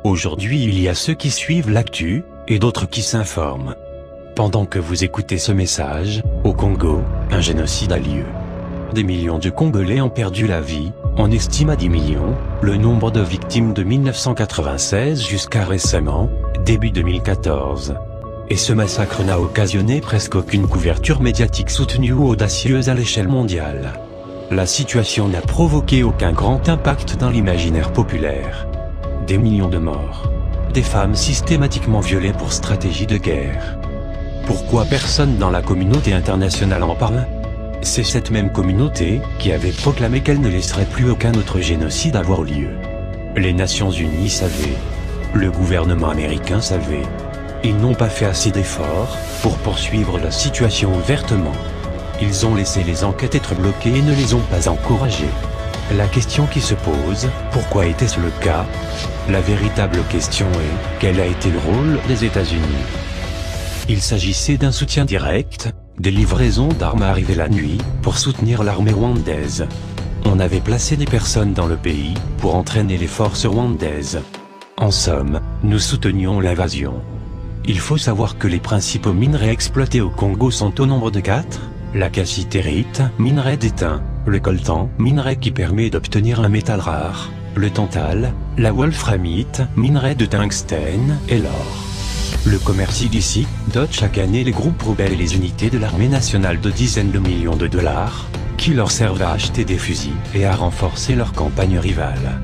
Aujourd'hui il y a ceux qui suivent l'actu, et d'autres qui s'informent. Pendant que vous écoutez ce message, au Congo, un génocide a lieu. Des millions de Congolais ont perdu la vie, on estime à 10 millions, le nombre de victimes de 1996 jusqu'à récemment, début 2014. Et ce massacre n'a occasionné presque aucune couverture médiatique soutenue ou audacieuse à l'échelle mondiale. La situation n'a provoqué aucun grand impact dans l'imaginaire populaire. Des millions de morts. Des femmes systématiquement violées pour stratégie de guerre. Pourquoi personne dans la communauté internationale en parle ? C'est cette même communauté qui avait proclamé qu'elle ne laisserait plus aucun autre génocide avoir lieu. Les Nations Unies savaient. Le gouvernement américain savait. Ils n'ont pas fait assez d'efforts pour poursuivre la situation ouvertement. Ils ont laissé les enquêtes être bloquées et ne les ont pas encouragées. La question qui se pose, pourquoi était-ce le cas ? La véritable question est, quel a été le rôle des États-Unis ? Il s'agissait d'un soutien direct, des livraisons d'armes arrivées la nuit, pour soutenir l'armée rwandaise. On avait placé des personnes dans le pays, pour entraîner les forces rwandaises. En somme, nous soutenions l'invasion. Il faut savoir que les principaux minerais exploités au Congo sont au nombre de 4, la cassitérite, minerai d'étain, le coltan, minerai qui permet d'obtenir un métal rare, le tantal, la wolframite, minerai de tungstène, et l'or. Le commerce illicite dote chaque année les groupes rebelles et les unités de l'armée nationale de dizaines de millions de dollars, qui leur servent à acheter des fusils et à renforcer leurs campagnes rivales.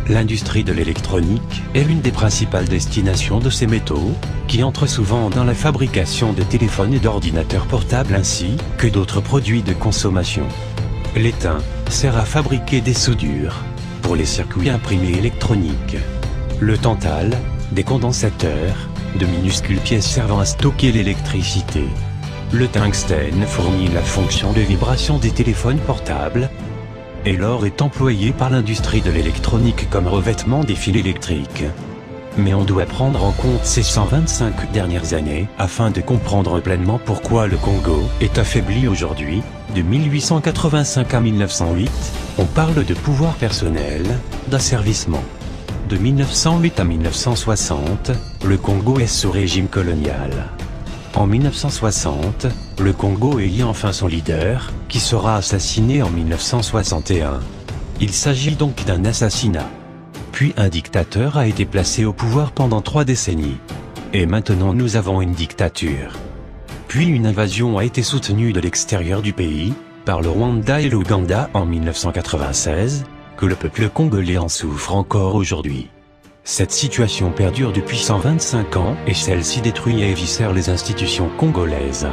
L'industrie de l'électronique est l'une des principales destinations de ces métaux, qui entrent souvent dans la fabrication de téléphones et d'ordinateurs portables ainsi que d'autres produits de consommation. L'étain sert à fabriquer des soudures pour les circuits imprimés électroniques. Le tantal, des condensateurs, de minuscules pièces servant à stocker l'électricité. Le tungstène fournit la fonction de vibration des téléphones portables. Et l'or est employé par l'industrie de l'électronique comme revêtement des fils électriques. Mais on doit prendre en compte ces 125 dernières années afin de comprendre pleinement pourquoi le Congo est affaibli aujourd'hui. De 1885 à 1908, on parle de pouvoir personnel, d'asservissement. De 1908 à 1960, le Congo est sous régime colonial. En 1960, le Congo élit enfin son leader, qui sera assassiné en 1961. Il s'agit donc d'un assassinat. Puis un dictateur a été placé au pouvoir pendant 3 décennies. Et maintenant nous avons une dictature. Puis une invasion a été soutenue de l'extérieur du pays, par le Rwanda et l'Ouganda en 1996, que le peuple congolais en souffre encore aujourd'hui. Cette situation perdure depuis 125 ans et celle-ci détruit et éviscère les institutions congolaises.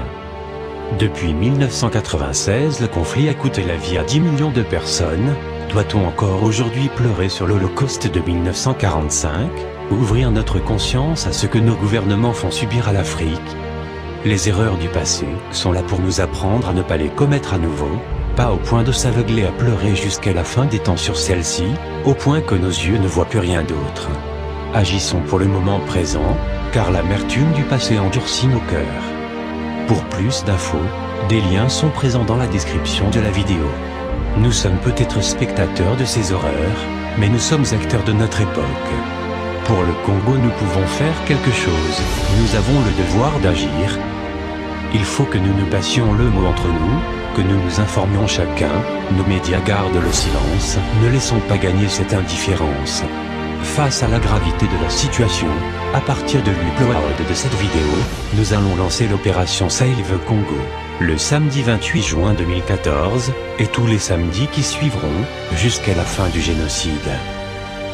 Depuis 1996, le conflit a coûté la vie à 10 millions de personnes. Doit-on encore aujourd'hui pleurer sur l'Holocauste de 1945, ou ouvrir notre conscience à ce que nos gouvernements font subir à l'Afrique ? Les erreurs du passé sont là pour nous apprendre à ne pas les commettre à nouveau, pas au point de s'aveugler à pleurer jusqu'à la fin des temps sur celle-ci, au point que nos yeux ne voient plus rien d'autre. Agissons pour le moment présent, car l'amertume du passé endurcit nos cœurs. Pour plus d'infos, des liens sont présents dans la description de la vidéo. Nous sommes peut-être spectateurs de ces horreurs, mais nous sommes acteurs de notre époque. Pour le Congo nous pouvons faire quelque chose, nous avons le devoir d'agir. Il faut que nous nous passions le mot entre nous, que nous nous informions chacun, nos médias gardent le silence, ne laissons pas gagner cette indifférence. Face à la gravité de la situation, à partir de l'upload de cette vidéo, nous allons lancer l'opération Save Congo, le samedi 28 juin 2014, et tous les samedis qui suivront, jusqu'à la fin du génocide.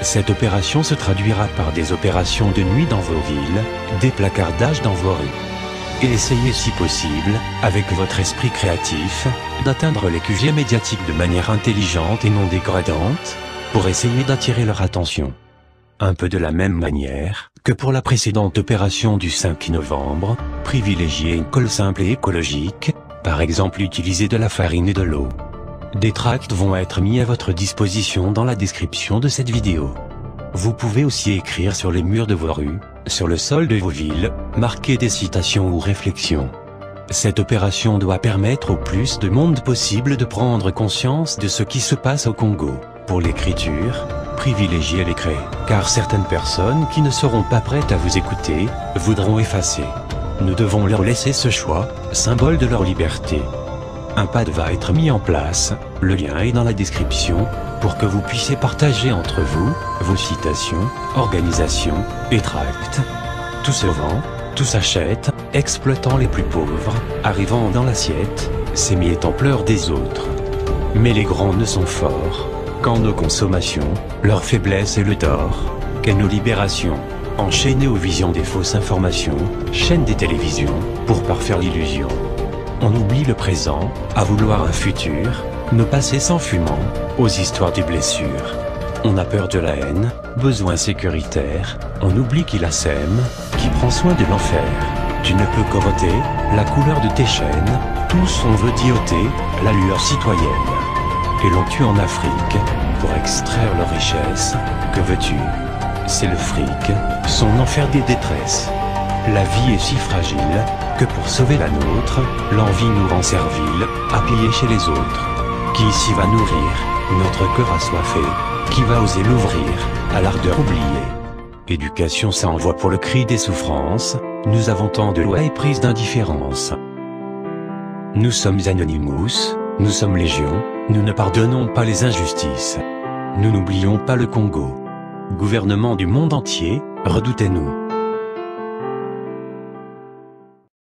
Cette opération se traduira par des opérations de nuit dans vos villes, des placardages dans vos rues. Et essayez si possible, avec votre esprit créatif, d'atteindre les QG médiatiques de manière intelligente et non dégradante, pour essayer d'attirer leur attention. Un peu de la même manière que pour la précédente opération du 5 novembre, privilégiez une colle simple et écologique, par exemple utilisez de la farine et de l'eau. Des tracts vont être mis à votre disposition dans la description de cette vidéo. Vous pouvez aussi écrire sur les murs de vos rues, sur le sol de vos villes, marquer des citations ou réflexions. Cette opération doit permettre au plus de monde possible de prendre conscience de ce qui se passe au Congo. Pour l'écriture, privilégiez l'écrit, car certaines personnes qui ne seront pas prêtes à vous écouter, voudront effacer. Nous devons leur laisser ce choix, symbole de leur liberté. Un pad va être mis en place, le lien est dans la description, pour que vous puissiez partager entre vous, vos citations, organisations, et tracts. Tout se vend, tout s'achète, exploitant les plus pauvres, arrivant dans l'assiette, s'émiettent en pleurs des autres. Mais les grands ne sont forts qu'en nos consommations, leur faiblesse est le tort, qu'est nos libérations, enchaînées aux visions des fausses informations, chaînes des télévisions, pour parfaire l'illusion. On oublie le présent, à vouloir un futur, nos passés s'enfumant, aux histoires des blessures. On a peur de la haine, besoin sécuritaire, on oublie qui la sème, qui prend soin de l'enfer. Tu ne peux qu'ovoter la couleur de tes chaînes, tous on veut d'ioter la lueur citoyenne. Et l'on tue en Afrique, pour extraire leur richesse, que veux-tu? C'est le fric, son enfer des détresses. La vie est si fragile, que pour sauver la nôtre, l'envie nous rend servile, à piller chez les autres. Qui ici va nourrir notre cœur assoiffé? Qui va oser l'ouvrir à l'ardeur oubliée? Éducation s'envoie pour le cri des souffrances, nous avons tant de lois et prises d'indifférence. Nous sommes Anonymous, nous sommes Légion, nous ne pardonnons pas les injustices. Nous n'oublions pas le Congo. Gouvernement du monde entier, redoutez-nous.